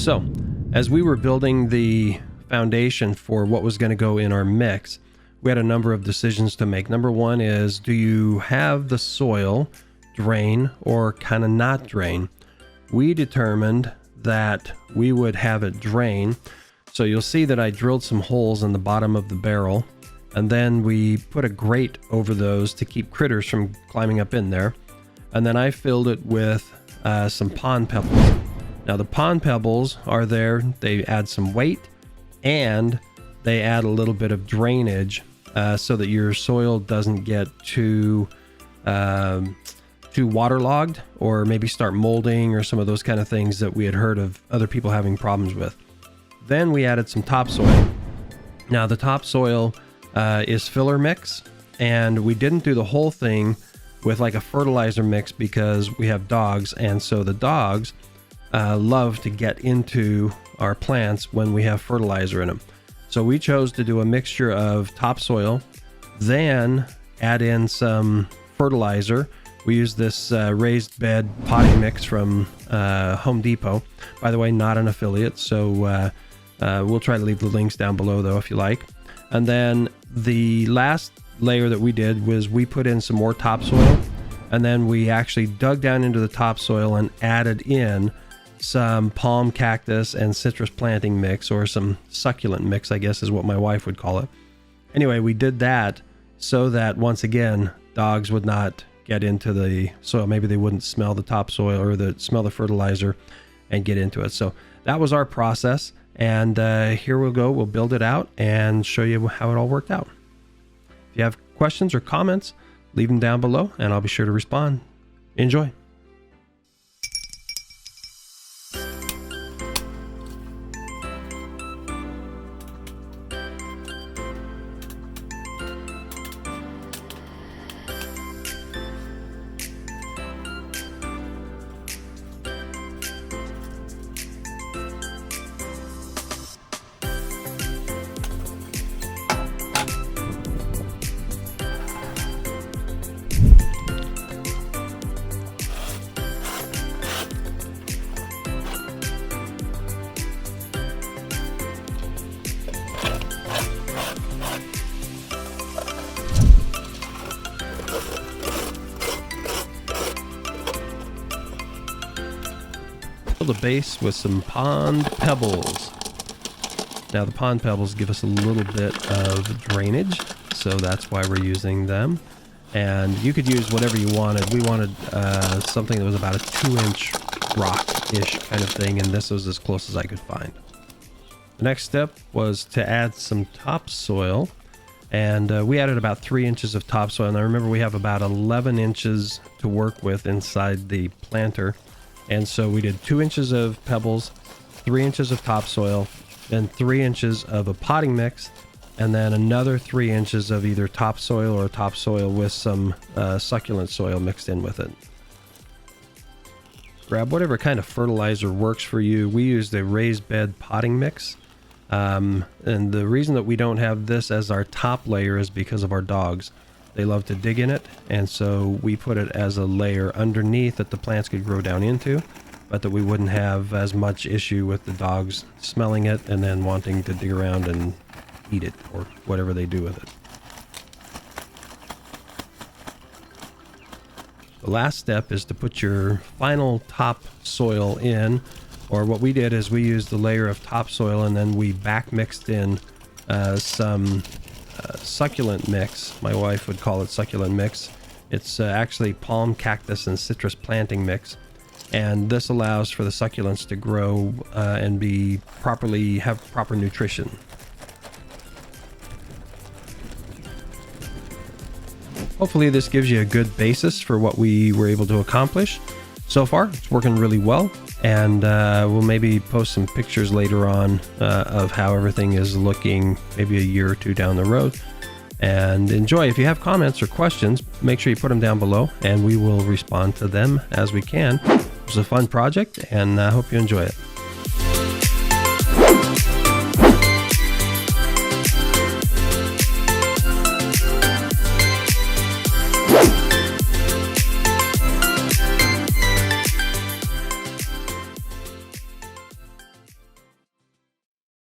So, as we were building the foundation for what was going to go in our mix, we had a number of decisions to make. Number one is, do you have the soil drain or kind of not drain? We determined that we would have it drain. So you'll see that I drilled some holes in the bottom of the barrel, and then we put a grate over those to keep critters from climbing up in there. And then I filled it with some pond pebbles. Now the pond pebbles are there, they add some weight and they add a little bit of drainage so that your soil doesn't get too waterlogged or maybe start molding or some of those kind of things that we had heard of other people having problems with. Then we added some topsoil. Now the topsoil is filler mix, and we didn't do the whole thing with like a fertilizer mix because we have dogs, and so the dogs love to get into our plants when we have fertilizer in them. So we chose to do a mixture of topsoil, then add in some fertilizer. We use this raised bed potting mix from Home Depot. By the way, not an affiliate, so we'll try to leave the links down below though if you like. And then the last layer that we did was we put in some more topsoil, and then we actually dug down into the topsoil and added in some palm cactus and citrus planting mix, or some succulent mix, I guess is what my wife would call it. Anyway, we did that so that once again dogs would not get into the soil. Maybe they wouldn't smell the topsoil or smell the fertilizer and get into it. So that was our process, and here we'll go. We'll build it out and show you how it all worked out. If you have questions or comments, leave them down below and I'll be sure to respond. Enjoy. The base with some pond pebbles. Now the pond pebbles give us a little bit of drainage, so that's why we're using them. And you could use whatever you wanted. We wanted something that was about a 2-inch rock-ish kind of thing, and this was as close as I could find. The next step was to add some topsoil, and we added about 3 inches of topsoil. And I remember we have about 11 inches to work with inside the planter. And so we did 2 inches of pebbles, 3 inches of topsoil, then 3 inches of a potting mix, and then another 3 inches of either topsoil or topsoil with some succulent soil mixed in with it. Grab whatever kind of fertilizer works for you. We use the raised bed potting mix. And the reason that we don't have this as our top layer is because of our dogs. They love to dig in it, and so we put it as a layer underneath that the plants could grow down into, but that we wouldn't have as much issue with the dogs smelling it and then wanting to dig around and eat it or whatever they do with it. The last step is to put your final top soil in, or what we did is we used the layer of topsoil and then we back mixed in some succulent mix. My wife would call it succulent mix. It's actually palm cactus and citrus planting mix, and this allows for the succulents to grow and have proper nutrition. Hopefully this gives you a good basis for what we were able to accomplish. So far it's working really well, and we'll maybe post some pictures later on of how everything is looking maybe a year or two down the road. And enjoy. If you have comments or questions, make sure you put them down below and we will respond to them as we can. It was a fun project, and I hope you enjoy it.